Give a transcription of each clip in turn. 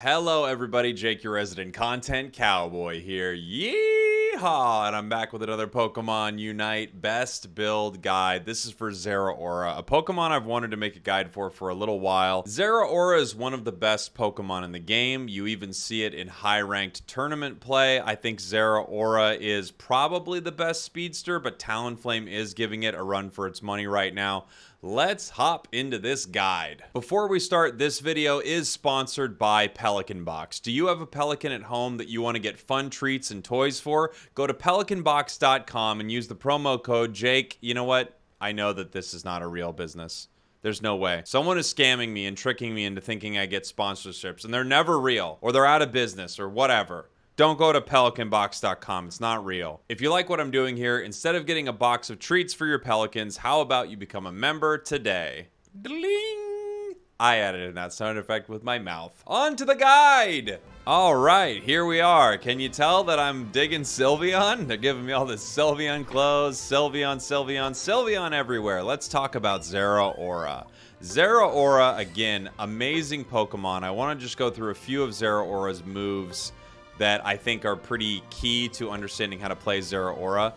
Hello everybody, Jake, your resident content cowboy here. Yeehaw! And I'm back with another Pokemon Unite best build guide. This is for Zeraora, a Pokemon I've wanted to make a guide for a little while. Zeraora is one of the best Pokemon in the game. You even see it in high-ranked tournament play. I think Zeraora is probably the best speedster, but Talonflame is giving it a run for its money right now. Let's hop into this guide. Before we start, this video is sponsored by Pelican Box. Do you have a Pelican at home that you want to get fun treats and toys for? Go to pelicanbox.com and use the promo code Jake. You know what? I know that this is not a real business. There's no way. Someone is scamming me and tricking me into thinking I get sponsorships, and they're never real, or they're out of business, or whatever. Don't go to pelicanbox.com. It's not real. If you like what I'm doing here, instead of getting a box of treats for your pelicans, how about you become a member today? Ding! I added in that sound effect with my mouth. On to the guide! All right, here we are. Can you tell that I'm digging Sylveon? They're giving me all this Sylveon clothes. Sylveon everywhere. Let's talk about Zeraora. Zeraora, again, amazing Pokemon. I want to just go through a few of Zeraora's moves that I think are pretty key to understanding how to play Zeraora.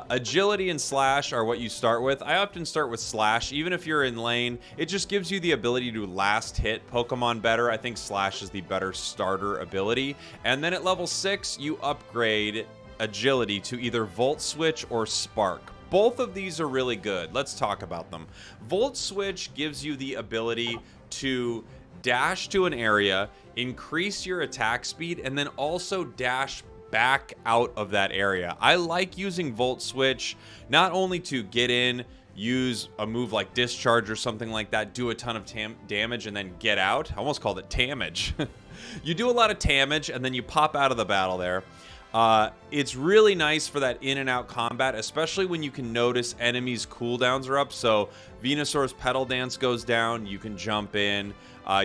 Agility and Slash are what you start with. I often start with Slash, even if you're in lane. It just gives you the ability to last hit Pokemon better. I think Slash is the better starter ability. And then at level 6, you upgrade Agility to either Volt Switch or Spark. Both of these are really good. Let's talk about them. Volt Switch gives you the ability to dash to an area, increase your attack speed, and then also dash back out of that area. I like using Volt Switch not only to get in, use a move like Discharge or something like that, do a ton of damage, and then get out. I almost called it damage. You do a lot of damage, and then you pop out of the battle there. It's really nice for that in and out combat, especially when you can notice enemies' cooldowns are up. So Venusaur's Petal Dance goes down, you can jump in.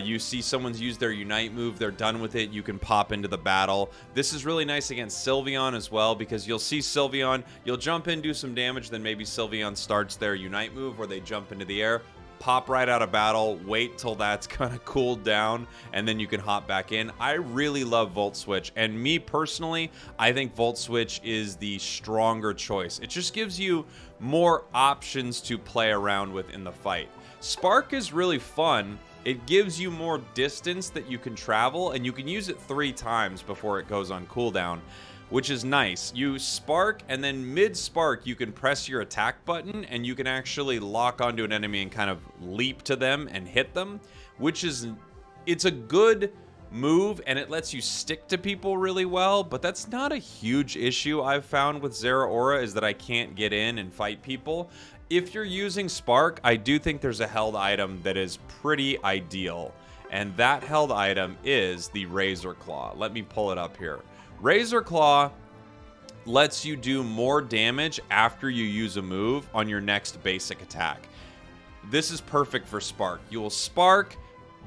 You see someone's used their Unite move, they're done with it, you can pop into the battle. This is really nice against Sylveon as well, because you'll see Sylveon, you'll jump in, do some damage, then maybe Sylveon starts their Unite move where they jump into the air, pop right out of battle, wait till that's kind of cooled down, and then you can hop back in. I really love Volt Switch, and me personally, I think Volt Switch is the stronger choice. It just gives you more options to play around with in the fight. Spark is really fun. It gives you more distance that you can travel, and you can use it 3 times before it goes on cooldown, which is nice. You spark, and then mid-spark, you can press your attack button, and you can actually lock onto an enemy and kind of leap to them and hit them, which is, it's a good move, and it lets you stick to people really well, but that's not a huge issue I've found with Zeraora, is that I can't get in and fight people. If you're using Spark, I do think there's a held item that is pretty ideal, and that held item is the Razor Claw. Let me pull it up here. Razor Claw lets you do more damage after you use a move on your next basic attack. This is perfect for Spark. You will Spark,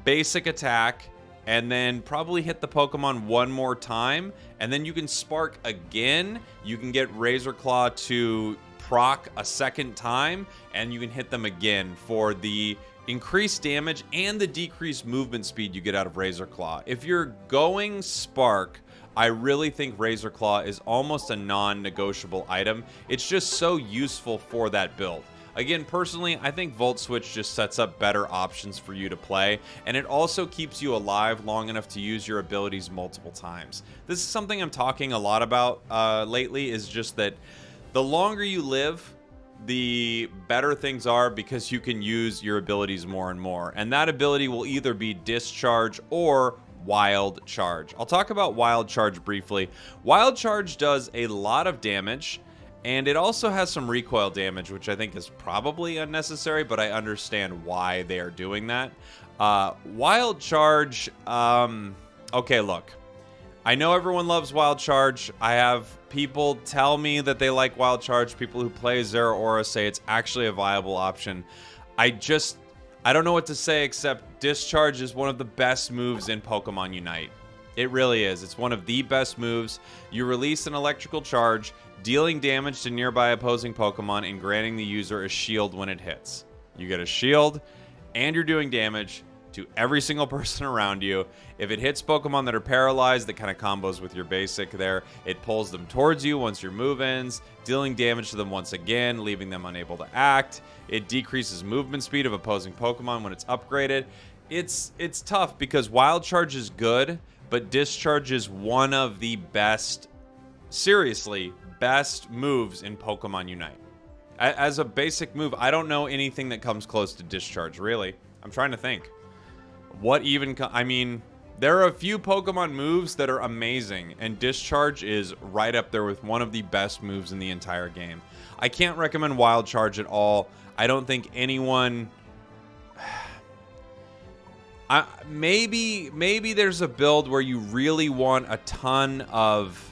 basic attack, and then probably hit the Pokemon one more time, and then you can Spark again. You can get Razor Claw to proc a second time, and you can hit them again for the increased damage and the decreased movement speed you get out of Razor Claw. If you're going Spark, I really think Razor Claw is almost a non-negotiable item. It's just so useful for that build. Again, personally, I think Volt Switch just sets up better options for you to play, and it also keeps you alive long enough to use your abilities multiple times. This is something I'm talking a lot about lately, is just that the longer you live, the better things are, because you can use your abilities more and more. And that ability will either be Discharge or Wild Charge. I'll talk about Wild Charge briefly. Wild Charge does a lot of damage, and it also has some recoil damage, which I think is probably unnecessary, but I understand why they are doing that. Wild Charge, okay, look. I know everyone loves Wild Charge. I have people tell me that they like Wild Charge. People who play Zeraora say it's actually a viable option. I don't know what to say, except Discharge is one of the best moves in Pokemon Unite. It really is. It's one of the best moves. You release an electrical charge, dealing damage to nearby opposing Pokemon and granting the user a shield when it hits. You get a shield, and you're doing damage to every single person around you. If it hits Pokemon that are paralyzed, that kind of combos with your basic there. It pulls them towards you once your move ends, dealing damage to them once again, leaving them unable to act. It decreases movement speed of opposing Pokemon when it's upgraded. It's tough because Wild Charge is good, but Discharge is one of the best, seriously, best moves in Pokemon Unite. As a basic move, I don't know anything that comes close to Discharge, really. I'm trying to think. What even... I mean, there are a few Pokemon moves that are amazing, and Discharge is right up there with one of the best moves in the entire game. I can't recommend Wild Charge at all. I don't think anyone... maybe there's a build where you really want a ton of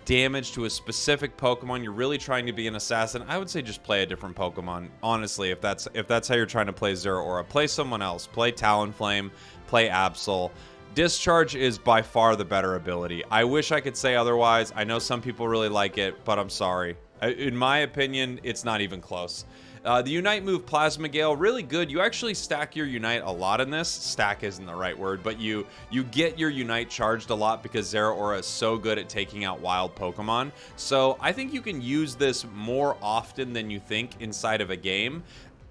damage to a specific Pokemon. You're really trying to be an assassin. I would say just play a different Pokemon. Honestly, if that's how you're trying to play Zeraora, play someone else. Play Talonflame, play Absol. Discharge is by far the better ability. I wish I could say otherwise. I know some people really like it, but I'm sorry. In my opinion, it's not even close. The Unite move, Plasma Gale, really good. You actually stack your Unite a lot in this. Stack isn't the right word, but you get your Unite charged a lot because Zeraora is so good at taking out wild Pokemon. So I think you can use this more often than you think inside of a game.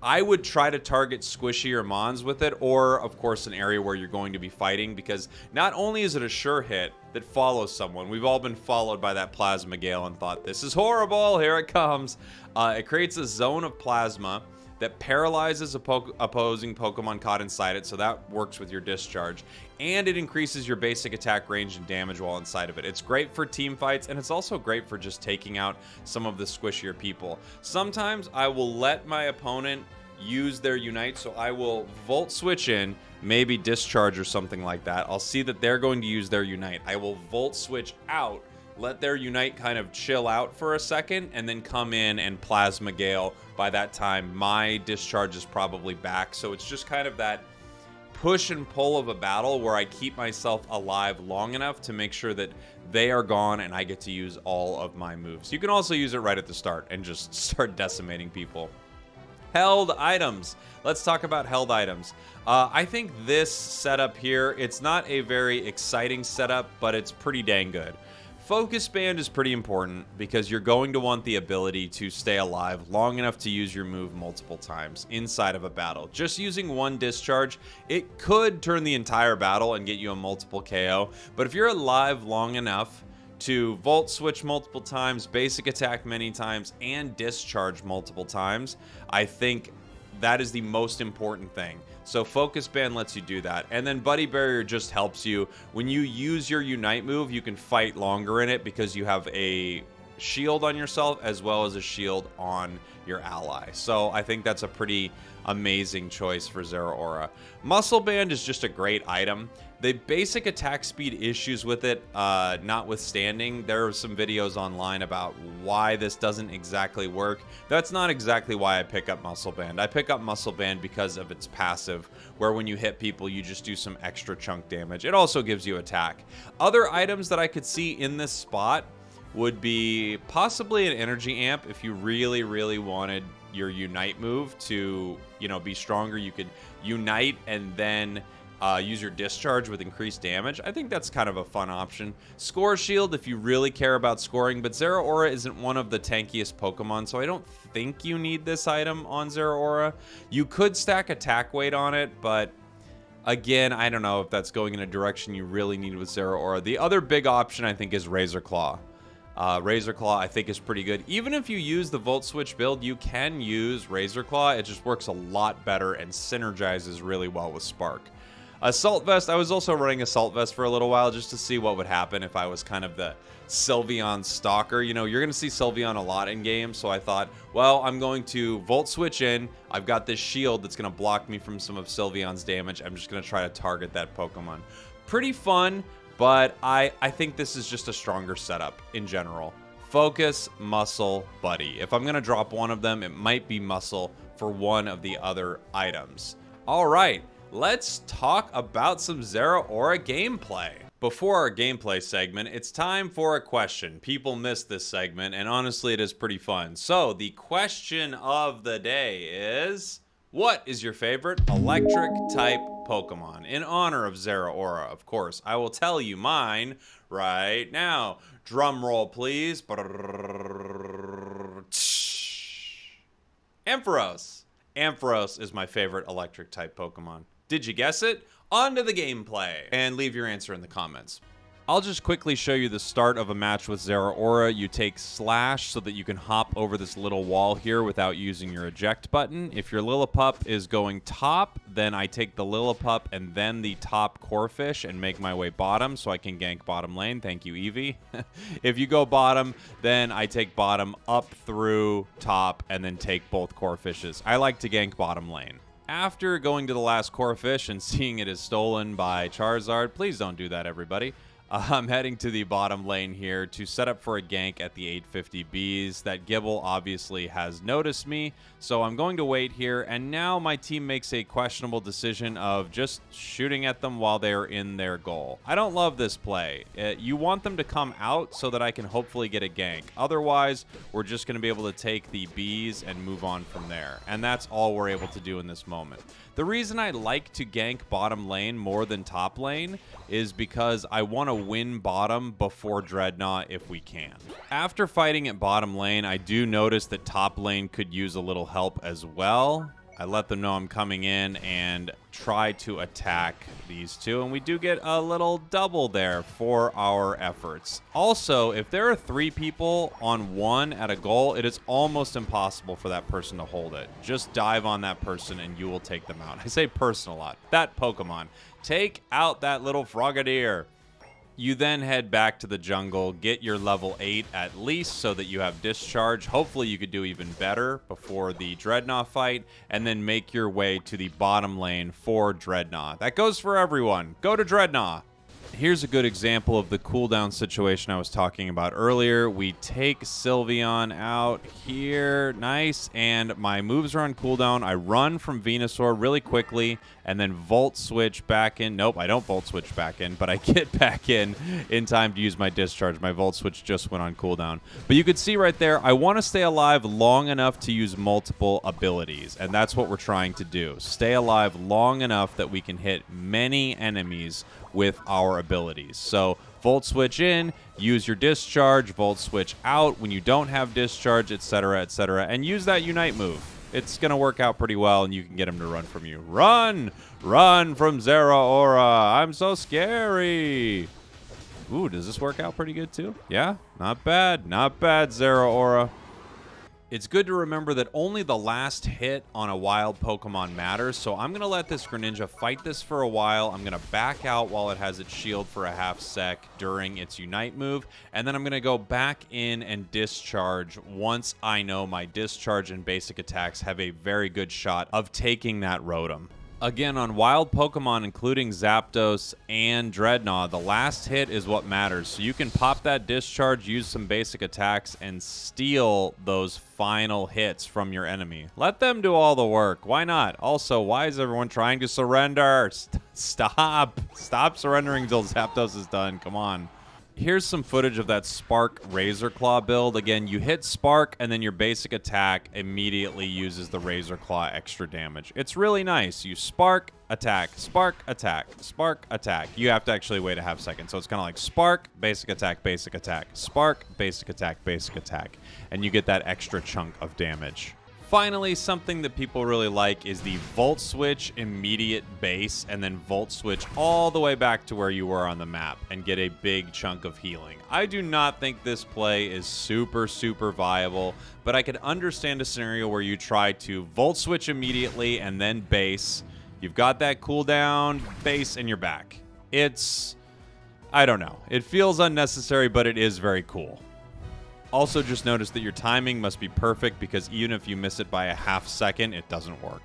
I would try to target squishier mons with it, or of course an area where you're going to be fighting, because not only is it a sure hit that follows someone, we've all been followed by that Plasma Gale and thought, this is horrible, here it comes. It creates a zone of plasma that paralyzes opposing Pokemon caught inside it, so that works with your Discharge, and it increases your basic attack range and damage while inside of it. It's great for team fights, and it's also great for just taking out some of the squishier people. Sometimes I will let my opponent use their Unite, so I will Volt Switch in, maybe Discharge or something like that. I'll see that they're going to use their Unite. I will Volt Switch out, let their Unite kind of chill out for a second, and then come in and Plasma Gale. By that time, my Discharge is probably back. So it's just kind of that push and pull of a battle where I keep myself alive long enough to make sure that they are gone and I get to use all of my moves. You can also use it right at the start and just start decimating people. Held items. Let's talk about held items. I think this setup here, it's not a very exciting setup, but it's pretty dang good. Focus Band is pretty important because you're going to want the ability to stay alive long enough to use your move multiple times inside of a battle. Just using one Discharge, it could turn the entire battle and get you a multiple KO, but if you're alive long enough to Volt Switch multiple times, basic attack many times, and Discharge multiple times, I think that is the most important thing. So Focus Band lets you do that. And then Buddy Barrier just helps you. When you use your Unite move, you can fight longer in it because you have a shield on yourself as well as a shield on your ally. So I think that's a pretty amazing choice for Zeraora. Muscle Band is just a great item. The basic attack speed issues with it notwithstanding, there are some videos online about why this doesn't exactly work. That's not exactly why I pick up Muscle Band. I pick up Muscle Band because of its passive, where when you hit people, you just do some extra chunk damage. It also gives you attack. Other items that I could see in this spot would be possibly an energy amp. If you really, really wanted your Unite move to, be stronger, you could Unite and then use your Discharge with increased damage. I think that's kind of a fun option. Score Shield if you really care about scoring, but Zeraora isn't one of the tankiest Pokemon, so I don't think you need this item on Zeraora. You could stack attack weight on it, but again, I don't know if that's going in a direction you really need with Zeraora. The other big option, I think, is Razor Claw. Razor Claw, I think, is pretty good. Even if you use the Volt Switch build, you can use Razor Claw. It just works a lot better and synergizes really well with Spark. Assault Vest, I was also running Assault Vest for a little while just to see what would happen if I was kind of the Sylveon stalker. You're going to see Sylveon a lot in games, so I thought, well, I'm going to Volt Switch in. I've got this shield that's going to block me from some of Sylveon's damage. I'm just going to try to target that Pokemon. Pretty fun, but I think this is just a stronger setup in general. Focus, Muscle, Buddy. If I'm going to drop one of them, it might be Muscle for one of the other items. All right. Let's talk about some Zeraora gameplay. Before our gameplay segment, it's time for a question. People miss this segment, and honestly, it is pretty fun. So, the question of the day is, what is your favorite electric type Pokemon. In honor of Zeraora, of course. I will tell you mine right now. Drum roll, please. Ampharos. Ampharos is my favorite electric type Pokemon. Did you guess it? On to the gameplay. And leave your answer in the comments. I'll just quickly show you the start of a match with Zeraora. You take Slash so that you can hop over this little wall here without using your eject button. If your Lillipup is going top, then I take the Lillipup and then the top Corphish and make my way bottom so I can gank bottom lane. Thank you, Eevee. If you go bottom, then I take bottom up through top and then take both Corphishes. I like to gank bottom lane. After going to the last Corphish and seeing it is stolen by Charizard, please don't do that, everybody. I'm heading to the bottom lane here to set up for a gank at the 850 Bs. That Gible obviously has noticed me, so I'm going to wait here, and now my team makes a questionable decision of just shooting at them while they're in their goal. I don't love this play. You want them to come out so that I can hopefully get a gank. Otherwise, we're just going to be able to take the Bs and move on from there, and that's all we're able to do in this moment. The reason I like to gank bottom lane more than top lane is because I want to win bottom before Dreadnought if we can. After fighting at bottom lane, I do notice that top lane could use a little help as well. I let them know I'm coming in and try to attack these two, and we do get a little double there for our efforts. Also, if there are 3 people on 1 at a goal, it is almost impossible for that person to hold it. Just dive on that person and you will take them out. I say person a lot. That Pokemon. Take out that little Frogadier. You then head back to the jungle, get your level 8 at least so that you have discharge. Hopefully you could do even better before the Dreadnought fight, and then make your way to the bottom lane for Dreadnought. That goes for everyone. Go to Dreadnought. Here's a good example of the cooldown situation I was talking about earlier. We take Sylveon out here. Nice. And my moves are on cooldown. I run from Venusaur really quickly and then Volt Switch back in. Nope, I don't Volt Switch back in, but I get back in time to use my discharge. My Volt Switch just went on cooldown. But you can see right there, I want to stay alive long enough to use multiple abilities, and that's what we're trying to do. Stay alive long enough that we can hit many enemies with our abilities. So Volt Switch in, use your discharge, Volt Switch out when you don't have discharge, etc., and use that Unite move. It's going to work out pretty well, and you can get him to run from you. Run! Run from Zeraora! I'm so scary! Ooh, does this work out pretty good too? Yeah? Not bad. Not bad, Zeraora. It's good to remember that only the last hit on a wild Pokemon matters, so I'm going to let this Greninja fight this for a while. I'm going to back out while it has its shield for a half sec during its Unite move, and then I'm going to go back in and discharge once I know my discharge and basic attacks have a very good shot of taking that Rotom. Again, on wild Pokemon, including Zapdos and Dreadnought, the last hit is what matters. So you can pop that discharge, use some basic attacks, and steal those final hits from your enemy. Let them do all the work. Why not? Also, why is everyone trying to surrender? Stop. Stop surrendering until Zapdos is done. Come on. Here's some footage of that Spark Razor Claw build. Again, you hit Spark, and then your basic attack immediately uses the Razor Claw extra damage. It's really nice. You Spark, attack, Spark, attack, Spark, attack. You have to actually wait a half second. So it's kind of like Spark, basic attack, Spark, basic attack, and you get that extra chunk of damage. Finally, something that people really like is the Volt Switch immediate base and then Volt Switch all the way back to where you were on the map and get a big chunk of healing. I do not think this play is super viable, but I could understand a scenario where you try to Volt Switch immediately and then base. You've got that cooldown, base, and you're back. I don't know. It feels unnecessary, but it is very cool. Also, just notice that your timing must be perfect because even if you miss it by a half second, it doesn't work.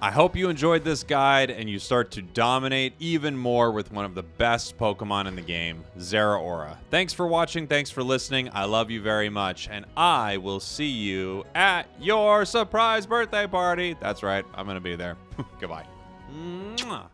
I hope you enjoyed this guide and you start to dominate even more with one of the best Pokemon in the game, Zeraora. Thanks for watching. Thanks for listening. I love you very much, and I will see you at your surprise birthday party. That's right. I'm going to be there. Goodbye. Mwah.